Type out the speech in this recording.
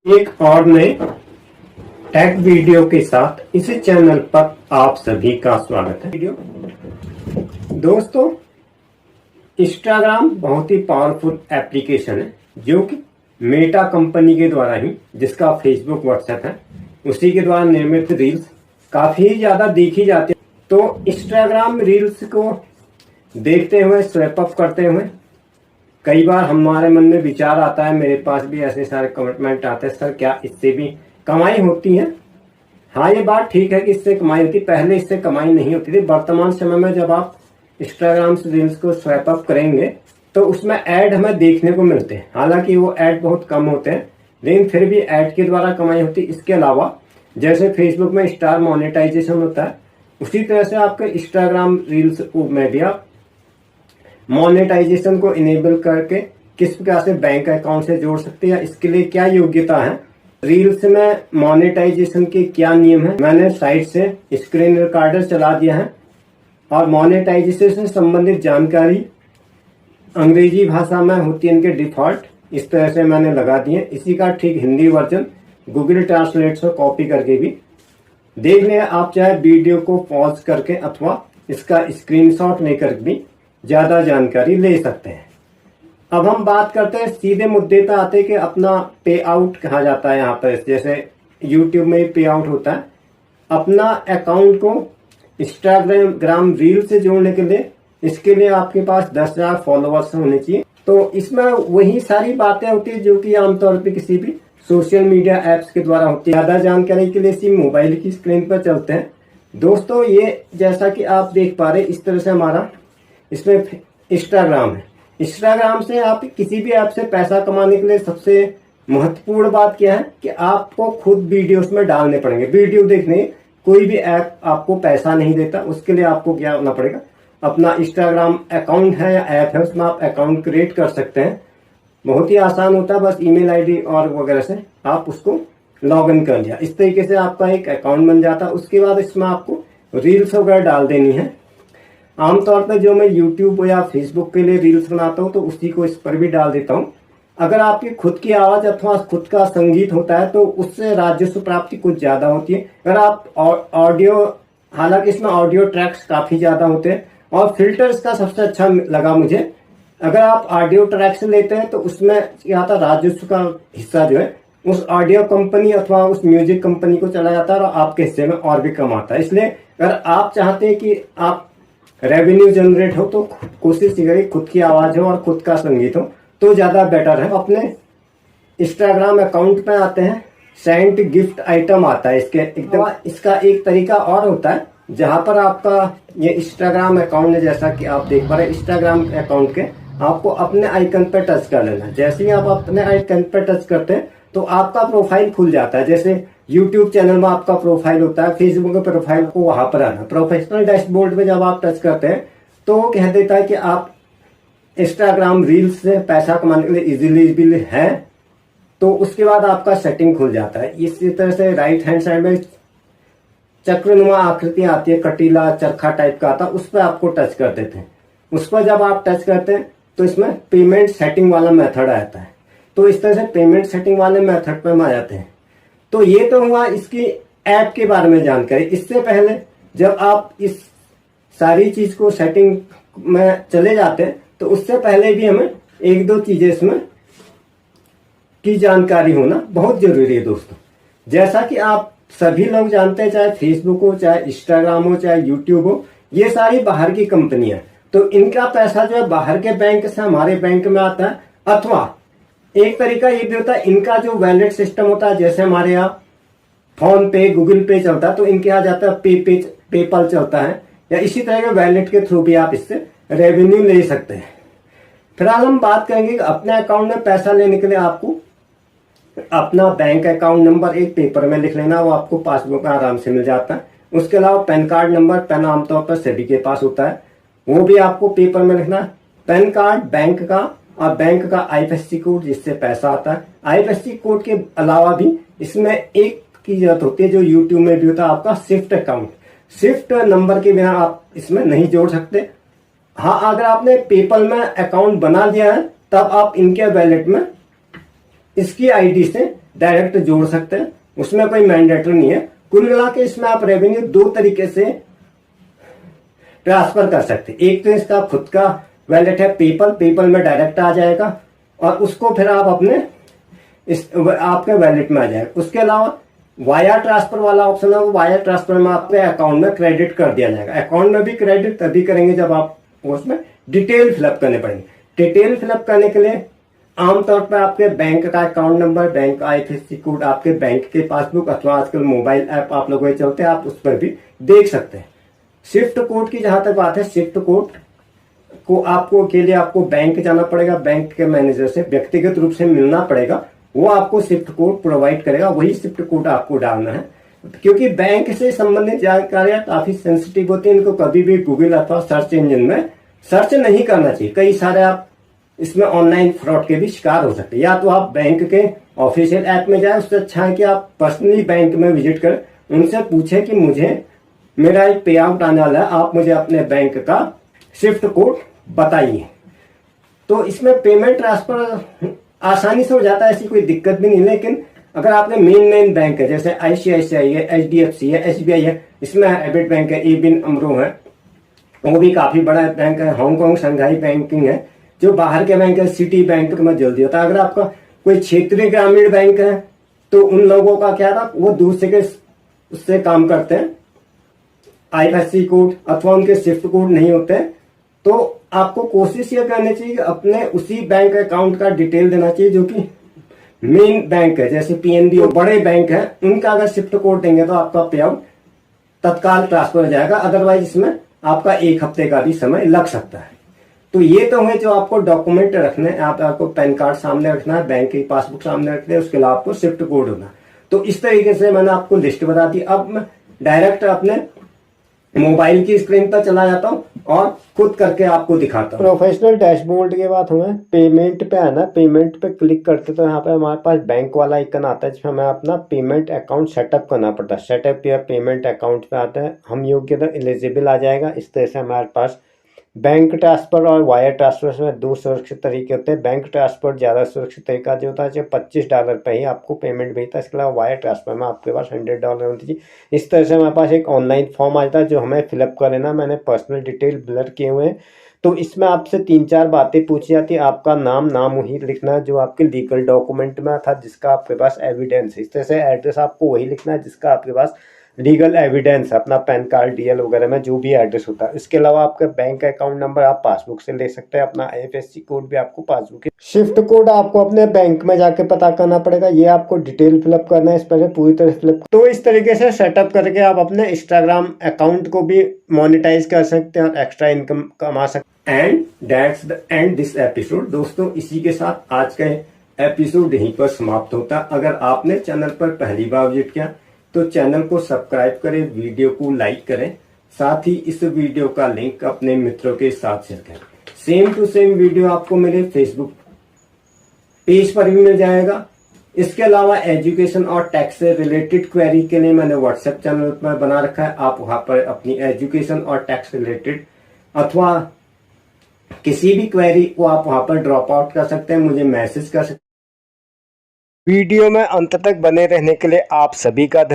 एक और नए टेक वीडियो के साथ इस चैनल पर आप सभी का स्वागत है। दोस्तों, इंस्टाग्राम बहुत ही पावरफुल एप्लीकेशन है जो कि मेटा कंपनी के द्वारा ही, जिसका फेसबुक व्हाट्सएप है, उसी के द्वारा निर्मित रील्स काफी ज्यादा देखी जाती है। तो इंस्टाग्राम रील्स को देखते हुए, स्वैप अप करते हुए कई बार हमारे मन में विचार आता है, मेरे पास भी ऐसे सारे कमिटमेंट आते हैं, सर क्या इससे भी कमाई होती है? हाँ, ये बात ठीक है कि इससे कमाई होती, पहले इससे कमाई नहीं होती थी। वर्तमान समय में जब आप इंस्टाग्राम से रील्स को स्वैप अप करेंगे तो उसमें ऐड हमें देखने को मिलते हैं। हालांकि वो ऐड बहुत कम होते हैं, लेकिन फिर भी ऐड के द्वारा कमाई होती है। इसके अलावा जैसे फेसबुक में स्टार मोनेटाइजेशन होता है, उसी तरह से आपके इंस्टाग्राम रील्स में भी आप मोनेटाइजेशन को इनेबल करके किस प्रकार से बैंक अकाउंट से जोड़ सकते हैं, इसके लिए क्या योग्यता है, रील्स में मोनेटाइजेशन के क्या नियम है, मैंने साइट से स्क्रीन रिकॉर्डर चला दिया है और मोनेटाइजेशन से संबंधित जानकारी अंग्रेजी भाषा में होती है इनके डिफॉल्ट, इस तरह से मैंने लगा दिए। इसी का ठीक हिंदी वर्जन गूगल ट्रांसलेट से कॉपी करके भी देख लें आप, चाहे वीडियो को पॉज करके अथवा इसका स्क्रीनशॉट लेकर भी ज्यादा जानकारी ले सकते हैं। अब हम बात करते हैं, सीधे मुद्दे पर आते हैं कि अपना पे आउट कहा जाता है। यहाँ पर जैसे यूट्यूब में पे आउट होता है, अपना अकाउंट को इंस्टाग्राम रील से जोड़ने के लिए, इसके लिए आपके पास 10,000 फॉलोअर्स होने चाहिए। तो इसमें वही सारी बातें होती है जो कि आमतौर पर किसी भी सोशल मीडिया एप्स के द्वारा होती है। ज्यादा जानकारी के लिए इसी मोबाइल की स्क्रीन पर चलते हैं। दोस्तों, ये जैसा कि आप देख पा रहे, इस तरह से हमारा इसमें इंस्टाग्राम है। इंस्टाग्राम से आप किसी भी ऐप से पैसा कमाने के लिए सबसे महत्वपूर्ण बात क्या है कि आपको खुद वीडियोस में डालने पड़ेंगे। वीडियो देखने कोई भी ऐप आपको पैसा नहीं देता, उसके लिए आपको क्या करना पड़ेगा, अपना इंस्टाग्राम अकाउंट है या ऐप है, उसमें आप अकाउंट क्रिएट कर सकते हैं। बहुत ही आसान होता है, बस ईमेल आईडी और वगैरह से आप उसको लॉग इन कर लिया, इस तरीके से आपका एक अकाउंट बन जाता है। उसके बाद इसमें आपको रील्स वगैरह डाल देनी है। आमतौर पर जो मैं यूट्यूब या फेसबुक के लिए रील्स बनाता हूँ तो उसी को इस पर भी डाल देता हूँ। अगर आपकी खुद की आवाज अथवा खुद का संगीत होता है तो उससे राजस्व प्राप्ति कुछ ज्यादा होती है। अगर आप ऑडियो, हालांकि इसमें ऑडियो ट्रैक्स काफी ज्यादा होते हैं और फिल्टर्स का सबसे अच्छा लगा मुझे। अगर आप ऑडियो ट्रैक्स लेते हैं तो उसमें क्या आता, राजस्व का हिस्सा जो है उस ऑडियो कंपनी अथवा उस म्यूजिक कंपनी को चला जाता है और आपके हिस्से में और भी कम आता है। इसलिए अगर आप चाहते हैं कि आप रेवेन्यू जनरेट हो तो कोशिश करिए खुद की आवाज हो और खुद का संगीत हो तो ज्यादा बेटर है। अपने इंस्टाग्राम अकाउंट पे आते हैं, सेंड गिफ्ट आइटम आता है इसके एकदम। इसका एक तरीका और होता है जहां पर आपका ये इंस्टाग्राम अकाउंट है, जैसा कि आप देख पा रहे हैं, इंस्टाग्राम अकाउंट के आपको अपने आइकन पे टच कर लेना। जैसे ही आप अपने आइकन पे टच करते हैं तो आपका प्रोफाइल खुल जाता है। जैसे यूट्यूब चैनल में आपका प्रोफाइल होता है, फेसबुक के प्रोफाइल को वहां पर आना। प्रोफेशनल डैशबोर्ड में जब आप टच करते हैं तो वो कह देता है कि आप इंस्टाग्राम रील्स से पैसा कमाने के लिए इजिली है। तो उसके बाद आपका सेटिंग खुल जाता है। इसी तरह से राइट हैंड साइड में चक्रनुमा आकृतियां आती है, कटीला चरखा टाइप का आता है, उस पर आपको टच कर देते हैं। उस पर जब आप टच करते हैं तो इसमें पेमेंट सेटिंग वाला मेथड आता है। तो इस तरह से पेमेंट सेटिंग वाले मेथड पे हम आ जाते हैं। तो ये तो हुआ इसकी ऐप के बारे में जानकारी। इससे पहले जब आप इस सारी चीज को सेटिंग में चले जाते हैं तो उससे पहले भी हमें एक दो चीजें इसमें की जानकारी होना बहुत जरूरी है दोस्तों। जैसा कि आप सभी लोग जानते हैं, चाहे फेसबुक हो, चाहे इंस्टाग्राम हो, चाहे यूट्यूब हो, ये सारी बाहर की कंपनियां, तो इनका पैसा जो है बाहर के बैंक से हमारे बैंक में आता है। अथवा एक तरीका ये भी होता है, इनका जो वैलेट सिस्टम होता है, जैसे हमारे यहाँ फोन पे, गूगल पे चलता है, तो इनके यहाँ जाता है पेपल चलता है, या इसी तरह के वैलेट के थ्रू भी आप इससे रेवेन्यू ले सकते हैं। फिलहाल हम बात करेंगे कि अपने अकाउंट में पैसा लेने के लिए आपको अपना बैंक अकाउंट नंबर एक पेपर में लिख लेना, वो आपको पासबुक में आराम से मिल जाता है। उसके अलावा पैन कार्ड नंबर, पैन आमतौर पर सभी के पास होता है, वो भी आपको पेपर में लिखना है। पैन कार्ड बैंक का और बैंक का आईएफएससी कोड जिससे पैसा आता है। आईएफएससी कोड के अलावा भी इसमें एक की जरूरत होती है जो यूट्यूब में भी होता है, आपका स्विफ्ट अकाउंट। स्विफ्ट नंबर के बिना आप इसमें नहीं जोड़ सकते। हाँ, अगर आपने पेपल में अकाउंट बना दिया है तब आप इनके वैलेट में इसकी आईडी से डायरेक्ट जोड़ सकते हैं, उसमें कोई मैंडेटरी नहीं है। कुल मिला के इसमें आप रेवेन्यू दो तरीके से ट्रांसफर कर सकते हैं। एक तो इसका खुद का वैलेट है पेपल में डायरेक्ट आ जाएगा और उसको फिर आप अपने आपके वैलेट में आ जाएगा। उसके अलावा वायर ट्रांसफर वाला ऑप्शन है, वो वायर ट्रांसफर में आपके अकाउंट में क्रेडिट कर दिया जाएगा। अकाउंट में भी क्रेडिट तभी करेंगे जब आप उसमें डिटेल फिलअप करने पड़ेंगे। डिटेल फिलअप करने के लिए आमतौर पर आपके बैंक का account number, bank IFSC code, आपके बैंक के पासबुक अथवा आजकल मोबाइल ऐप आप लोगों के चलते हैं, आप उस पर भी देख सकते हैं। स्विफ्ट कोड की जहां तक बात है, स्विफ्ट कोड को आपको के लिए आपको बैंक जाना पड़ेगा, बैंक के मैनेजर से व्यक्तिगत रूप से मिलना पड़ेगा, वो आपको स्विफ्ट कोड प्रोवाइड करेगा, वही स्विफ्ट कोड आपको डालना है। क्योंकि बैंक से संबंधित जानकारियां काफी सेंसिटिव होती है, इनको कभी भी गूगल अथवा सर्च इंजन में सर्च नहीं करना चाहिए। कई सारे आप इसमें ऑनलाइन फ्रॉड के भी शिकार हो सकते हैं। या तो आप बैंक के ऑफिशियल ऐप में जाए, उससे अच्छा है कि आप पर्सनली बैंक में विजिट करें, उनसे पूछे कि मुझे मेरा एक पे आउट आने वाला है, आप मुझे अपने बैंक का स्विफ्ट कोड बताइए। तो इसमें पेमेंट ट्रांसफर आसानी से हो जाता है, ऐसी कोई दिक्कत भी नहीं। लेकिन अगर आपके मेन बैंक है, जैसे ICICI है, HDFC है, SBI है, इसमें हैबिट बैंक है, एबिन अमरो है, वो भी काफी बड़ा बैंक है, हांगकांग शंघाई बैंकिंग है, जो बाहर के बैंक है, सिटी बैंक में जल्दी होता है। अगर आपका कोई क्षेत्रीय ग्रामीण बैंक है तो उन लोगों का क्या था, वो दूसरे के उससे काम करते हैं, IFSC कोड अथवा उनके स्विफ्ट कोड नहीं होते हैं। तो आपको कोशिश ये करनी चाहिए कि अपने उसी बैंक अकाउंट का डिटेल देना चाहिए जो कि मेन बैंक है, जैसे PNB और बड़े बैंक है, उनका अगर स्विफ्ट कोड देंगे तो आपका पे आउट तत्काल ट्रांसफर हो जाएगा। अदरवाइज इसमें आपका 1 हफ्ते का भी समय लग सकता है। तो ये तो हुए जो आपको डॉक्यूमेंट रखने हैं, आपको पैन कार्ड सामने रखना है, बैंक की पासबुक सामने रखना है, उसके अलावा आपको स्विफ्ट कोड होना। तो इस तरीके से मैंने आपको लिस्ट बता दी। अब मैं डायरेक्ट अपने मोबाइल की स्क्रीन पर चला जाता हूँ और खुद करके आपको दिखाता हूँ। प्रोफेशनल डैशबोर्ड के बाद हमें पेमेंट पे आना, पेमेंट पे क्लिक करते तो यहाँ पे हमारे पास बैंक वाला आइकन आता है, जिसमें हमें अपना पेमेंट अकाउंट सेटअप करना पड़ता है। सेटअप या पेमेंट अकाउंट पे आता है, हम योग्यता एलिजिबल आ जाएगा। इस तरह से हमारे पास बैंक ट्रांसफर और वायर ट्रांसफर में 2 सुरक्षित तरीके होते हैं। बैंक ट्रांसफर ज़्यादा सुरक्षित तरीका जो होता है, जो $25 पे ही आपको पेमेंट भेजता है। इसके अलावा वायर ट्रांसफर में आपके पास $100 होती है। इस तरह से हमारे पास एक ऑनलाइन फॉर्म आ जाता है जो हमें फिलअप कर लेना। मैंने पर्सनल डिटेल ब्लर किए हुए हैं, तो इसमें आपसे 3-4 बातें पूछी जाती है। आपका नाम वही लिखना है जो आपके लीगल डॉक्यूमेंट में था, जिसका आपके पास एविडेंस है। इस तरह से एड्रेस आपको वही लिखना है जिसका आपके पास लीगल एविडेंस, अपना पैन कार्ड, DL वगैरह में जो भी एड्रेस होता है। इसके अलावा आपका बैंक अकाउंट नंबर आप पासबुक से ले सकते हैं, अपना IFSC कोड भी आपको पासबुक। स्विफ्ट कोड आपको अपने बैंक में जाके पता करना पड़ेगा, ये आपको डिटेल फिलअप करना है, इस पर पूरी तरह फिलअप। तो इस तरीके से सेटअप करके आप अपने इंस्टाग्राम अकाउंट को भी मोनेटाइज कर सकते हैं और एक्स्ट्रा इनकम कमा सकते हैं। And that's the end this episode. दोस्तों, इसी के साथ आज का एपिसोड यहीं पर समाप्त होता। अगर आपने चैनल पर पहली बार विजिट किया तो चैनल को सब्सक्राइब करें, वीडियो को लाइक करें, साथ ही इस वीडियो का लिंक अपने मित्रों के साथ शेयर करें। सेम टू सेम वीडियो आपको मेरे फेसबुक पेज पर भी मिल जाएगा। इसके अलावा एजुकेशन और टैक्स से रिलेटेड क्वेरी के लिए मैंने व्हाट्सएप चैनल पर बना रखा है। आप वहां पर अपनी एजुकेशन और टैक्स रिलेटेड अथवा किसी भी क्वेरी को आप वहां पर ड्रॉप आउट कर सकते हैं, मुझे मैसेज कर सकते हैं। वीडियो में अंत तक बने रहने के लिए आप सभी का धन्यवाद।